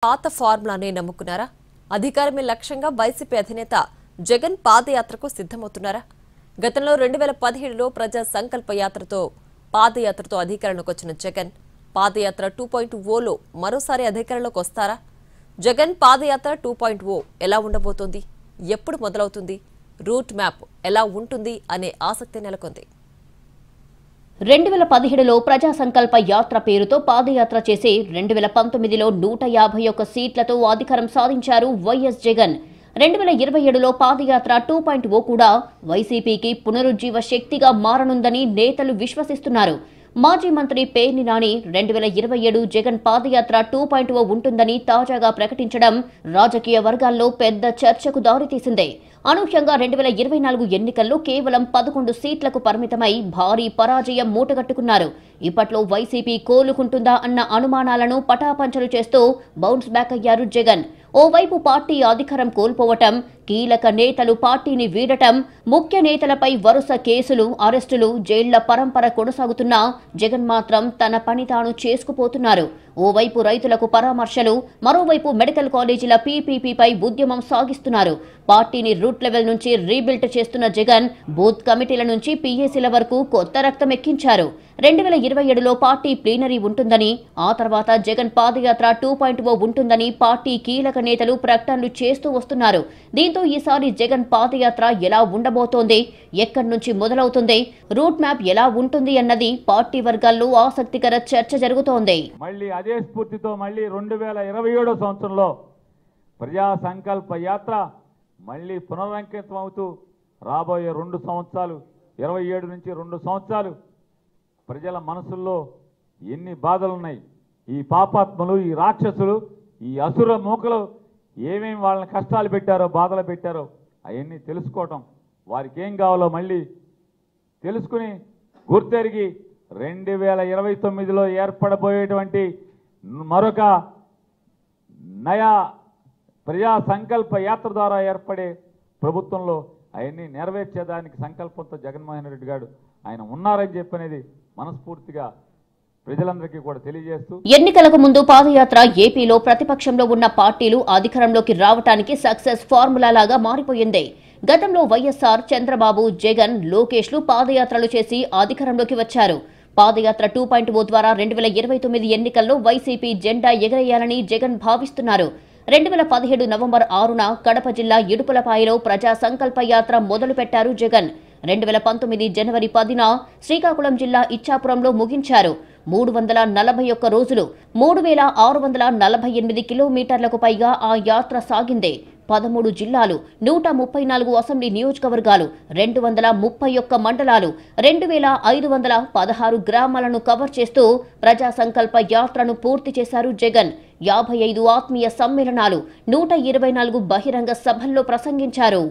పాత ఫార్ములానే నమ్ముకున్నారా? అధికారమే లక్ష్యంగా వైసీపీ అధినేత జగన్ పాదయాత్రకు సిద్ధమవుతున్నారా? గతంలో 2017లో ప్రజా సంకల్ప యాత్రతో పాదయాత్రతో అధికారంలోకి వచ్చిన జగన్ పాదయాత్ర 2.0లో మరోసారి అధికారంలోకి వస్తారా? జగన్ పాదయాత్ర 2.0 ఎలా ఉండబోతోంది? ఎప్పుడు మొదలవుతుంది? రూట్ మ్యాప్ ఎలా ఉంటుంది అనే ఆసక్తి నెలకొంది. 2017లో ప్రజా సంకల్ప యాత్ర పేరుతో పాదయాత్ర చేసి 2019లో 151 సీట్లతో అధికారం సాధించారు వైఎస్ జగన్. 2027లో పాదయాత్ర 2.0 కూడా వైసీపీకి పునరుజ్జీవ శక్తిగా మారనుందని నేతలు విశ్వసిస్తున్నారు. మాజీ మంత్రి పేర్ని నాని 2027 జగన్ పాదయాత్ర 2.0 ఉంటుందని తాజాగా ప్రకటించడం రాజకీయ వర్గాల్లో పెద్ద చర్చకు దారితీసింది. అనూహ్యంగా 2024 ఎన్నికల్లో కేవలం 11 సీట్లకు పరిమితమై భారీ పరాజయం మూటగట్టుకున్నారు. ఇప్పట్లో వైసీపీ కోలుకుంటుందా అన్న అనుమానాలను పటాపంచలు చేస్తూ బౌన్స్ బ్యాక్ అయ్యారు జగన్. ఓవైపు పార్టీ అధికారం కోల్పోవటం, కీలక నేతలు పార్టీని వీడటం, ముఖ్య నేతలపై వరుస కేసులు, అరెస్టులు, జైళ్ల పరంపర కొనసాగుతున్నా జగన్ మాత్రం తన పని తాను చేసుకుపోతున్నారు. ఓవైపు రైతులకు పరామర్శలు, మరోవైపు మెడికల్ కాలేజీల పీపీపీపై ఉద్యమం సాగిస్తున్నారు. పార్టీని రూట్ లెవెల్ నుంచి రీబిల్డ్ చేస్తున్న జగన్ బూత్ కమిటీల నుంచి పీఏసీల వరకు కొత్త రక్తం ఎక్కించారు. 2027లో పార్టీ ప్లీనరీ ఉంటుందని, ఆ తర్వాత జగన్ పాదయాత్ర 2.0 ఉంటుందని పార్టీ కీలక నేతలు ప్రకటనలు చేస్తూ వస్తున్నారు. దీంతో ఈసారి జగన్ పాదయాత్ర ఎలా ఉండబోతోంది, ఎక్కడి నుంచి మొదలవుతుంది, రూట్ మ్యాప్ ఎలా ఉంటుంది అన్నది పార్టీ వర్గాల్లో ఆసక్తికర చర్చ జరుగుతోంది. మళ్ళీ అదే స్ఫూర్తితో మళ్ళీ 2027 సంవత్సరంలో ప్రజా సంకల్ప యాత్ర మళ్ళీ పునరంకితం అవుతూ రాబోయే 2 సంవత్సరాలు 27 నుంచి 2 సంవత్సరాలు ప్రజల మనసుల్లో ఎన్ని బాధలున్నాయి, ఈ పాపాత్మలు, ఈ రాక్షసులు, ఈ అసుర మూకలు ఏమేమి వాళ్ళని కష్టాలు పెట్టారో, బాధలు పెట్టారో అవన్నీ తెలుసుకోవటం, వారికి ఏం కావాలో మళ్ళీ తెలుసుకుని గుర్తెరిగి 2029లో ఏర్పడబోయేటువంటి మరొక నయా ప్రజా సంకల్ప యాత్ర ద్వారా ఏర్పడే ప్రభుత్వంలో అవన్నీ నెరవేర్చేదానికి సంకల్పంతో జగన్మోహన్ రెడ్డి గారు ఆయన ఉన్నారని చెప్పనేది మనస్ఫూర్తిగా ప్రజలందరికీ కూడా తెలియజేస్తూ, ఎన్నికలకు ముందు పాదయాత్ర ఏపీలో ప్రతిపక్షంలో ఉన్న పార్టీలు అధికారంలోకి రావడానికి సక్సెస్ ఫార్ములా లాగా మారిపోయింది. గతంలో వైఎస్ఆర్, చంద్రబాబు, జగన్, లోకేష్లు పాదయాత్రలు చేసి అధికారంలోకి వచ్చారు. పాదయాత్ర 2.0 ద్వారా 2029 ఎన్నికల్లో వైసీపీ జెండా ఎగరేయాలని జగన్ భావిస్తున్నారు. 2017 నవంబర్ 6న కడప జిల్లా ఇడుపులపాయలో ప్రజా సంకల్ప యాత్ర మొదలుపెట్టారు జగన్. 2019 జనవరి 10న శ్రీకాకుళం జిల్లా ఇచ్చాపురంలో ముగించారు. 341 రోజులు, 3648 కిలోమీటర్లకు పైగా ఆ యాత్ర సాగింది. 13 జిల్లాలు, 134 అసెంబ్లీ నియోజకవర్గాలు, 231 మండలాలు, 2516 గ్రామాలను కవర్ చేస్తూ ప్రజా సంకల్ప యాత్రను పూర్తి చేశారు జగన్. 55 ఆత్మీయ సమ్మేళనాలు, 124 బహిరంగ సభల్లో ప్రసంగించారు.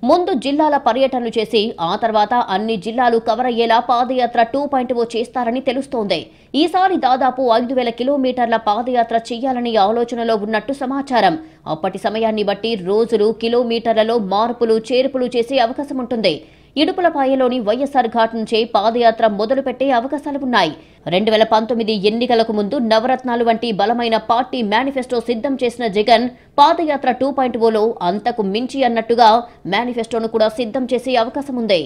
ముందు జిల్లాల పర్యటనలు చేసి ఆ తర్వాత అన్ని జిల్లాలు కవర్ అయ్యేలా పాదయాత్ర 2.0 చేస్తారని తెలుస్తోంది. ఈసారి దాదాపు 5000 కిలోమీటర్ల పాదయాత్ర చేయాలని ఆలోచనలో ఉన్నట్టు సమాచారం. అప్పటి సమయాన్ని బట్టి రోజులు, కిలోమీటర్లలో మార్పులు, చేర్పులు చేసే అవకాశం ఉంటుంది. ఇడుపులపాయలోని వైఎస్ఆర్ ఘాట్ నుంచే పాదయాత్ర మొదలుపెట్టే అవకాశాలున్నాయి. 2019 ఎన్నికలకు ముందు నవరత్నాలు వంటి బలమైన పార్టీ మేనిఫెస్టో సిద్ధం చేసిన జగన్ పాదయాత్ర 2.0లో అంతకు మించి అన్నట్టుగా మేనిఫెస్టోను కూడా సిద్ధం చేసే అవకాశం ఉంది.